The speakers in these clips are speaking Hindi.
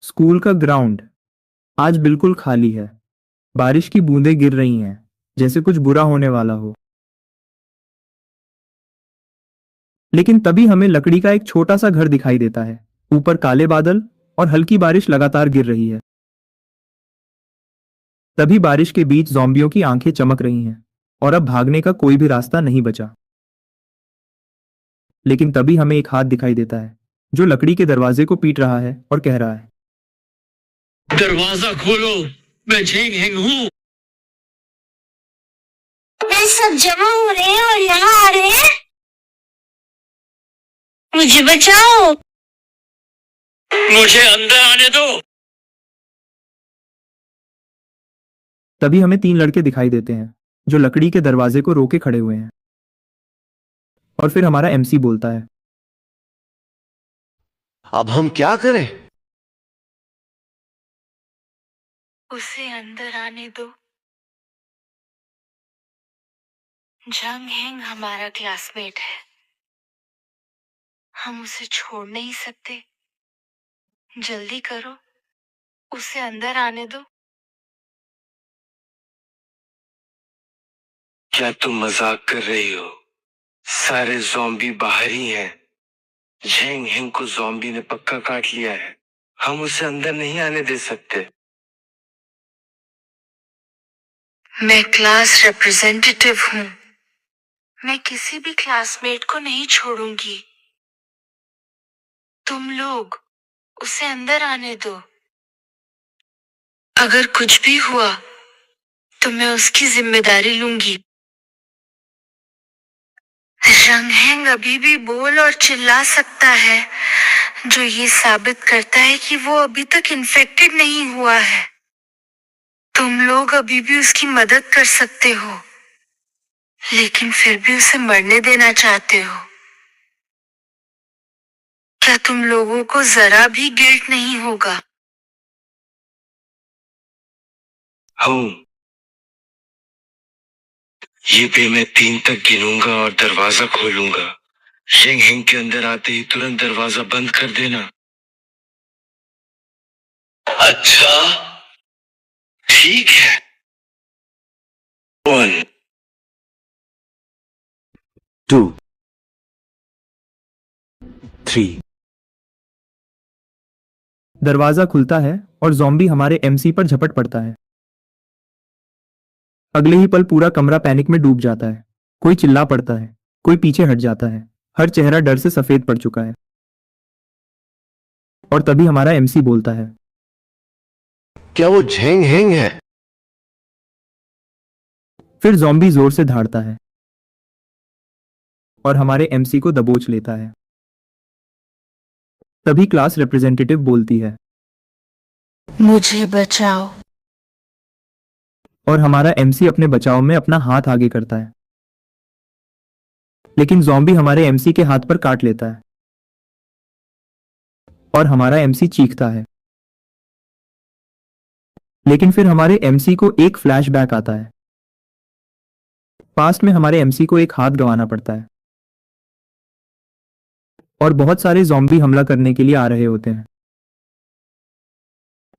स्कूल का ग्राउंड आज बिल्कुल खाली है। बारिश की बूंदें गिर रही हैं, जैसे कुछ बुरा होने वाला हो। लेकिन तभी हमें लकड़ी का एक छोटा सा घर दिखाई देता है। ऊपर काले बादल और हल्की बारिश लगातार गिर रही है। तभी बारिश के बीच ज़ॉम्बियों की आंखें चमक रही हैं और अब भागने का कोई भी रास्ता नहीं बचा। लेकिन तभी हमें एक हाथ दिखाई देता है जो लकड़ी के दरवाजे को पीट रहा है और कह रहा है, दरवाजा खोलो, मैं झेंग हेंग हूँ। ये सब जमा हो रहे हैं और यहाँ आ रहे हैं। मुझे बचाओ। मुझे अंदर आने दो। तभी हमें 3 लड़के दिखाई देते हैं जो लकड़ी के दरवाजे को रोके खड़े हुए हैं। और फिर हमारा एमसी बोलता है, अब हम क्या करें? उसे अंदर आने दो। जंग हेंग हमारा क्लासमेट है, हम उसे छोड़ नहीं सकते। जल्दी करो, उसे अंदर आने दो। क्या तुम मजाक कर रही हो? सारे ज़ॉम्बी बाहर ही हैं। झेंग हेंग को ज़ॉम्बी ने पक्का काट लिया है। हम उसे अंदर नहीं आने दे सकते। मैं क्लास रिप्रेजेंटेटिव हूँ, मैं किसी भी क्लासमेट को नहीं छोड़ूंगी। तुम लोग उसे अंदर आने दो। अगर कुछ भी हुआ तो मैं उसकी जिम्मेदारी लूंगी। रंगहेंग अभी भी बोल और चिल्ला सकता है, जो ये साबित करता है कि वो अभी तक इन्फेक्टेड नहीं हुआ है। तुम लोग अभी भी उसकी मदद कर सकते हो, लेकिन फिर भी उसे मरने देना चाहते हो। क्या तुम लोगों को जरा भी गिल्ट नहीं होगा? हूँ। ये पे मैं 3 तक गिनूंगा और दरवाजा खोलूंगा। झेंग हेंग के अंदर आते ही तुरंत दरवाजा बंद कर देना। अच्छा, ठीक है। 1 2 3 दरवाजा खुलता है और ज़ॉम्बी हमारे एमसी पर झपट पड़ता है। अगले ही पल पूरा कमरा पैनिक में डूब जाता है। कोई चिल्ला पड़ता है, कोई पीछे हट जाता है। हर चेहरा डर से सफेद पड़ चुका है। और तभी हमारा एमसी बोलता है, क्या वो झेंग हेंग है? फिर ज़ॉम्बी जोर से दहाड़ता है और हमारे एमसी को दबोच लेता है। तभी क्लास रिप्रेजेंटेटिव बोलती है, मुझे बचाओ। और हमारा एमसी अपने बचाव में अपना हाथ आगे करता है। लेकिन ज़ॉम्बी हमारे एमसी के हाथ पर काट लेता है और हमारा एमसी चीखता है। लेकिन फिर हमारे एमसी को एक फ्लैशबैक आता है। पास्ट में हमारे एमसी को एक हाथ गंवाना पड़ता है और बहुत सारे ज़ॉम्बी हमला करने के लिए आ रहे होते हैं।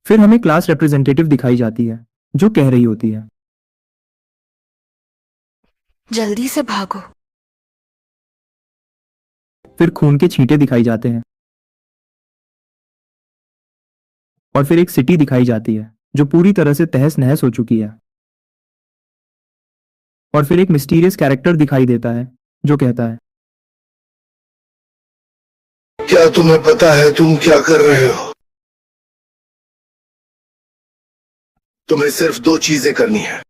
फिर हमें क्लास रिप्रेजेंटेटिव दिखाई जाती है जो कह रही होती है, जल्दी से भागो। फिर खून के छींटे दिखाई जाते हैं और फिर एक सिटी दिखाई जाती है जो पूरी तरह से तहस नहस हो चुकी है। और फिर एक मिस्टीरियस कैरेक्टर दिखाई देता है जो कहता है, क्या तुम्हें पता है तुम क्या कर रहे हो? तुम्हें सिर्फ 2 चीजें करनी है।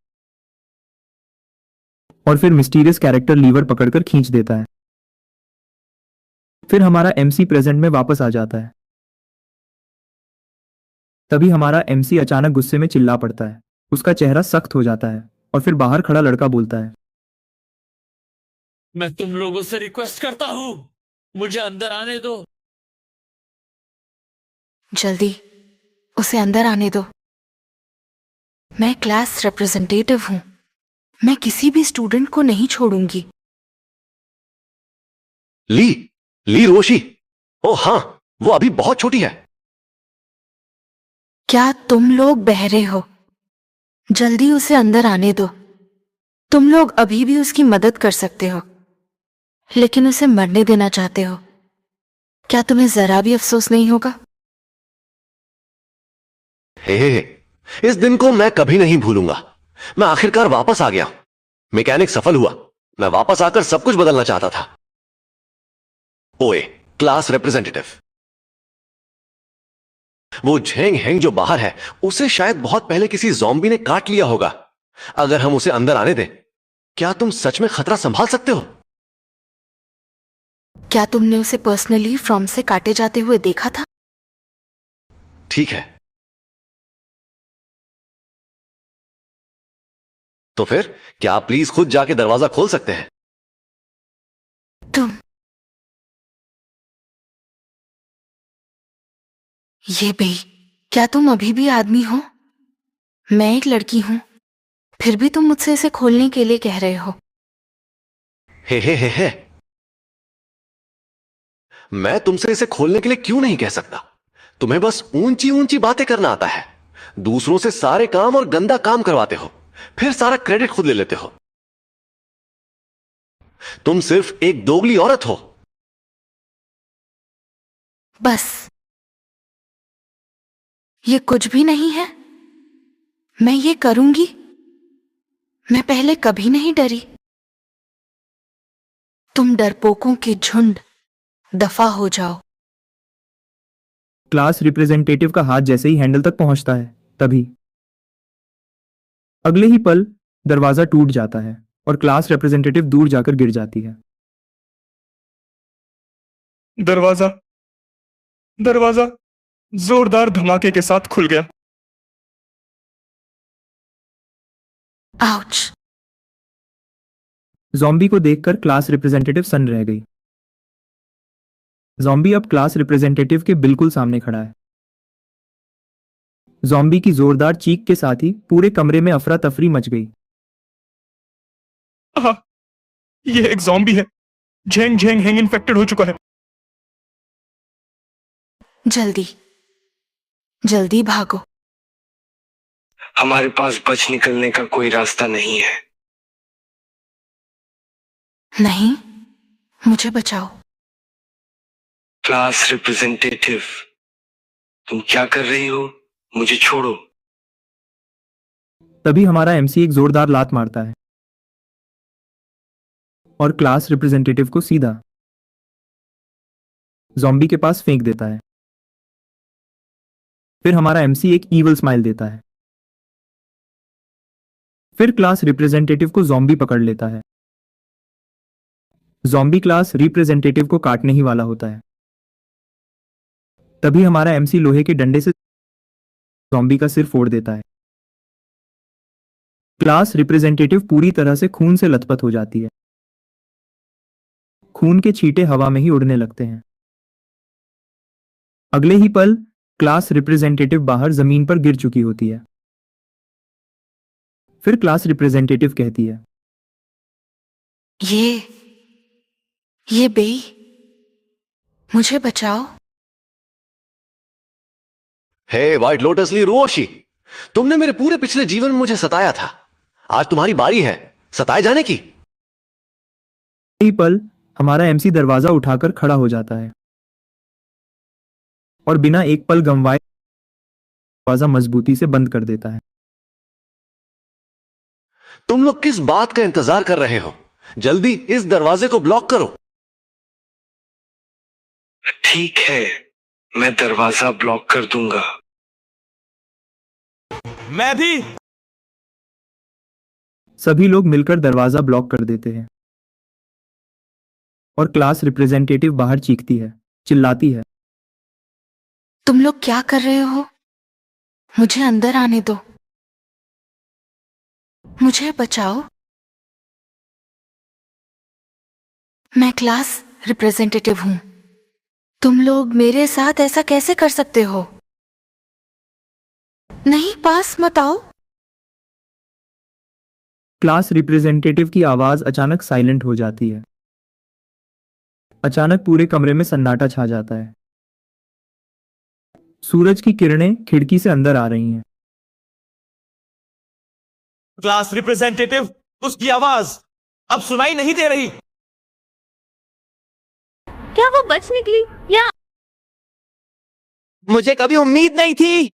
और फिर मिस्टीरियस कैरेक्टर लीवर पकड़कर खींच देता है। फिर हमारा एमसी प्रेजेंट में वापस आ जाता है। तभी हमारा एमसी अचानक गुस्से में चिल्ला पड़ता है। उसका चेहरा सख्त हो जाता है और फिर बाहर खड़ा लड़का बोलता है, मैं तुम लोगों से रिक्वेस्ट करता हूँ, मुझे अंदर आने दो। जल्दी उसे अंदर आने दो। मैं क्लास रिप्रेजेंटेटिव हूँ, मैं किसी भी स्टूडेंट को नहीं छोड़ूंगी। ली रोशी। ओ हाँ, वो अभी बहुत छोटी है। क्या तुम लोग बहरे हो? जल्दी उसे अंदर आने दो। तुम लोग अभी भी उसकी मदद कर सकते हो, लेकिन उसे मरने देना चाहते हो। क्या तुम्हें जरा भी अफसोस नहीं होगा? हे, इस दिन को मैं कभी नहीं भूलूंगा। मैं आखिरकार वापस आ गया। मैकेनिक सफल हुआ। मैं वापस आकर सब कुछ बदलना चाहता था। ओए, क्लास रिप्रेजेंटेटिव। वो झेंग हेंग जो बाहर है, उसे शायद बहुत पहले किसी ज़ॉम्बी ने काट लिया होगा। अगर हम उसे अंदर आने दें, क्या तुम सच में खतरा संभाल सकते हो? क्या तुमने उसे पर्सनली फ्रॉम से काटे जाते हुए देखा था? ठीक है, तो फिर क्या आप प्लीज खुद जाके दरवाजा खोल सकते हैं? तुम ये बे, क्या तुम अभी भी आदमी हो? मैं एक लड़की हूं, फिर भी तुम मुझसे इसे खोलने के लिए कह रहे हो। हे। मैं तुमसे इसे खोलने के लिए क्यों नहीं कह सकता? तुम्हें बस ऊंची ऊंची बातें करना आता है, दूसरों से सारे काम और गंदा काम करवाते हो, फिर सारा क्रेडिट खुद ले लेते हो। तुम सिर्फ एक दोगली औरत हो। बस, ये कुछ भी नहीं है। मैं ये करूंगी। मैं पहले कभी नहीं डरी। तुम डरपोकों के झुंड, दफा हो जाओ। क्लास रिप्रेजेंटेटिव का हाथ जैसे ही हैंडल तक पहुंचता है, तभी अगले ही पल दरवाजा टूट जाता है और क्लास रिप्रेजेंटेटिव दूर जाकर गिर जाती है। दरवाजा दरवाजा जोरदार धमाके के साथ खुल गया। आउच! जॉम्बी को देखकर क्लास रिप्रेजेंटेटिव सन्न रह गई। जॉम्बी अब क्लास रिप्रेजेंटेटिव के बिल्कुल सामने खड़ा है। जॉम्बी की जोरदार चीख के साथ ही पूरे कमरे में अफरा तफरी मच गई। आहा, ये एक ज़ॉम्बी है। झेंग झेंग हेंग इन्फेक्टेड हो चुका है। जल्दी जल्दी भागो। हमारे पास बच निकलने का कोई रास्ता नहीं है। नहीं, मुझे बचाओ। क्लास रिप्रेजेंटेटिव, तुम क्या कर रही हो? मुझे छोड़ो। तभी हमारा एमसी एक जोरदार लात मारता है और क्लास रिप्रेजेंटेटिव को सीधा जॉम्बी के पास फेंक देता है। फिर हमारा एमसी एक ईवल स्माइल देता है। फिर क्लास रिप्रेजेंटेटिव को जॉम्बी पकड़ लेता है। जॉम्बी क्लास रिप्रेजेंटेटिव को काटने ही वाला होता है। तभी हमारा एमसी लोहे के डंडे से जॉम्बी का सिर फोड़ देता है। क्लास रिप्रेजेंटेटिव पूरी तरह से खून से लथपथ हो जाती है। खून के छींटे हवा में ही उड़ने लगते हैं। अगले ही पल क्लास रिप्रेजेंटेटिव बाहर जमीन पर गिर चुकी होती है। फिर क्लास रिप्रेजेंटेटिव कहती है, ये बे, मुझे बचाओ। हे व्हाइट लोटस ली रुओशी, तुमने मेरे पूरे पिछले जीवन में मुझे सताया था। आज तुम्हारी बारी है सताए जाने की। यही पल हमारा एमसी दरवाजा उठाकर खड़ा हो जाता है और बिना एक पल गंवाए दरवाजा मजबूती से बंद कर देता है। तुम लोग किस बात का इंतजार कर रहे हो? जल्दी इस दरवाजे को ब्लॉक करो। ठीक है, मैं दरवाजा ब्लॉक कर दूंगा। मैं भी। सभी लोग मिलकर दरवाजा ब्लॉक कर देते हैं और क्लास रिप्रेजेंटेटिव बाहर चीखती है, चिल्लाती है, तुम लोग क्या कर रहे हो? मुझे अंदर आने दो। मुझे बचाओ। मैं क्लास रिप्रेजेंटेटिव हूं। तुम लोग मेरे साथ ऐसा कैसे कर सकते हो? नहीं, पास मत आओ। क्लास रिप्रेजेंटेटिव की आवाज अचानक साइलेंट हो जाती है। अचानक पूरे कमरे में सन्नाटा छा जाता है। सूरज की किरणें खिड़की से अंदर आ रही हैं। क्लास रिप्रेजेंटेटिव, उसकी आवाज अब सुनाई नहीं दे रही। क्या वो बच निकली या मुझे कभी उम्मीद नहीं थी।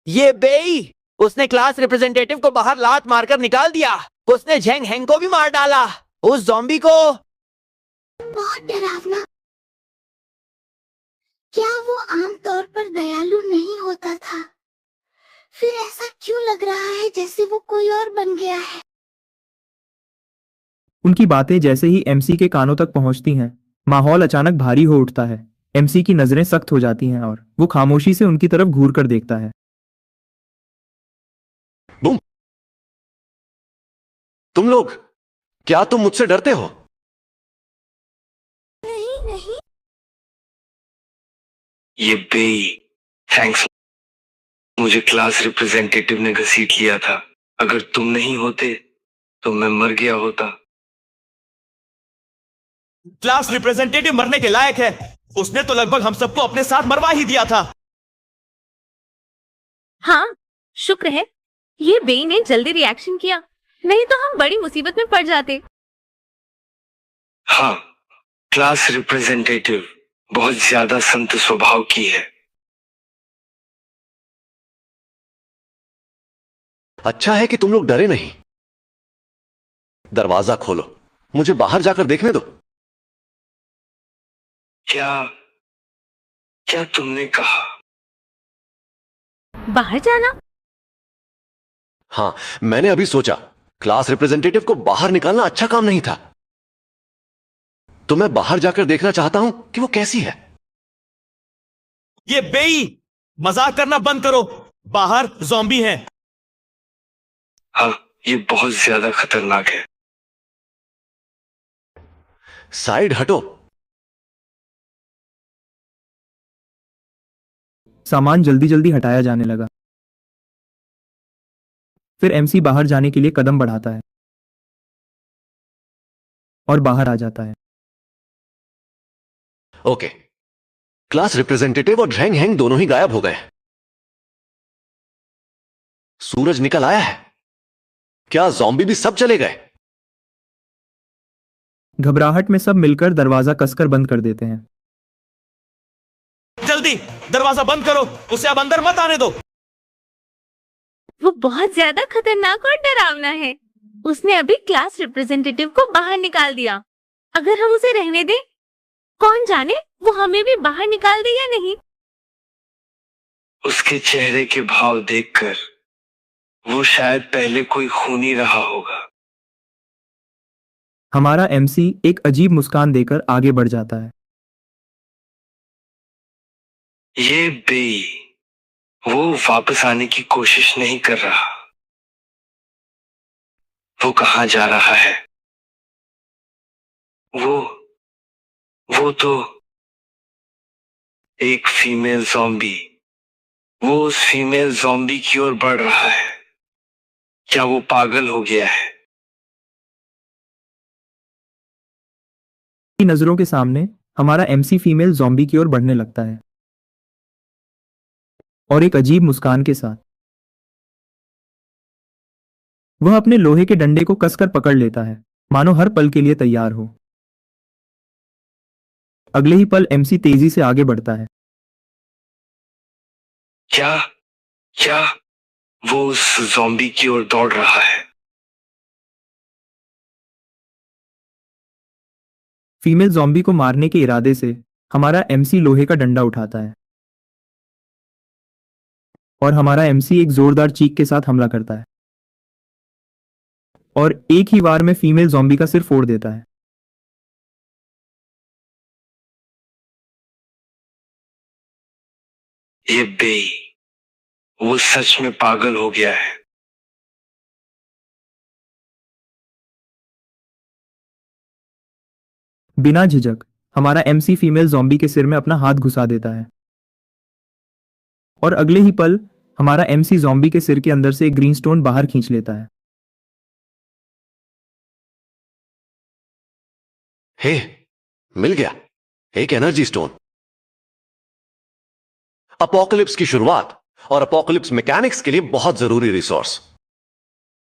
ये बेई, उसने क्लास रिप्रेजेंटेटिव को बाहर लात मारकर निकाल दिया। उसने झेंग हेंग को भी मार डाला, उस ज़ॉम्बी को। बहुत डरावना। क्या वो आमतौर पर दयालु नहीं होता था? फिर ऐसा क्यों लग रहा है जैसे वो कोई और बन गया है? उनकी बातें जैसे ही एमसी के कानों तक पहुंचती हैं, माहौल अचानक भारी हो उठता है। एमसी की नजरें सख्त हो जाती हैं और वो खामोशी से उनकी तरफ घूर कर देखता है। बूम। तुम लोग, क्या तुम मुझसे डरते हो? नहीं नहीं। ये बेई, थैंक्स। मुझे क्लास रिप्रेजेंटेटिव ने घसीट लिया था। अगर तुम नहीं होते तो मैं मर गया होता। क्लास रिप्रेजेंटेटिव मरने के लायक है। उसने तो लगभग हम सबको अपने साथ मरवा ही दिया था। हाँ, शुक्र है ये बेई ने जल्दी रिएक्शन किया, नहीं तो हम बड़ी मुसीबत में पड़ जाते। हाँ, क्लास रिप्रेजेंटेटिव बहुत ज्यादा संत स्वभाव की है। अच्छा है कि तुम लोग डरे नहीं। दरवाजा खोलो, मुझे बाहर जाकर देखने दो। क्या क्या तुमने कहा? बाहर जाना? हाँ, मैंने अभी सोचा क्लास रिप्रेजेंटेटिव को बाहर निकालना अच्छा काम नहीं था, तो मैं बाहर जाकर देखना चाहता हूं कि वो कैसी है। ये बेई, मजाक करना बंद करो। बाहर ज़ॉम्बी हैं। हाँ, ये बहुत ज्यादा खतरनाक है। साइड हटो। सामान जल्दी जल्दी हटाया जाने लगा। फिर एमसी बाहर जाने के लिए कदम बढ़ाता है और बाहर आ जाता है। ओके, क्लास रिप्रेजेंटेटिव और झेंग हेंग दोनों ही गायब हो गए। सूरज निकल आया है। क्या ज़ॉम्बी भी सब चले गए? घबराहट में सब मिलकर दरवाजा कसकर बंद कर देते हैं। जल्दी दरवाजा बंद करो, उसे अब अंदर मत आने दो। वो बहुत ज्यादा खतरनाक और डरावना है। उसने अभी क्लास रिप्रेजेंटेटिव को बाहर निकाल दिया। अगर हम उसे रहने दें, कौन जाने वो हमें भी बाहर निकाल दे या नहीं। उसके चेहरे के भाव देखकर वो शायद पहले कोई खूनी रहा होगा। हमारा एमसी एक अजीब मुस्कान देकर आगे बढ़ जाता है। ये बेई, वो वापस आने की कोशिश नहीं कर रहा। वो कहां जा रहा है? वो तो एक फीमेल ज़ॉम्बी। वो उस फीमेल ज़ॉम्बी की ओर बढ़ रहा है। क्या वो पागल हो गया है? की नजरों के सामने हमारा एमसी फीमेल ज़ॉम्बी की ओर बढ़ने लगता है और एक अजीब मुस्कान के साथ वह अपने लोहे के डंडे को कसकर पकड़ लेता है, मानो हर पल के लिए तैयार हो। अगले ही पल एमसी तेजी से आगे बढ़ता है। क्या क्या वो उस ज़ॉम्बी की ओर दौड़ रहा है? फीमेल ज़ॉम्बी को मारने के इरादे से हमारा एमसी लोहे का डंडा उठाता है और हमारा एमसी एक जोरदार चीख के साथ हमला करता है और एक ही वार में फीमेल ज़ॉम्बी का सिर फोड़ देता है। ये बेई, वो सच में पागल हो गया है। बिना झिझक हमारा एमसी फीमेल ज़ॉम्बी के सिर में अपना हाथ घुसा देता है और अगले ही पल हमारा एमसी ज़ॉम्बी के सिर के अंदर से एक ग्रीन स्टोन बाहर खींच लेता है। हे, मिल गया एक एनर्जी स्टोन। अपोकलिप्स की शुरुआत और अपोकलिप्स मैकेनिक्स के लिए बहुत जरूरी रिसोर्स।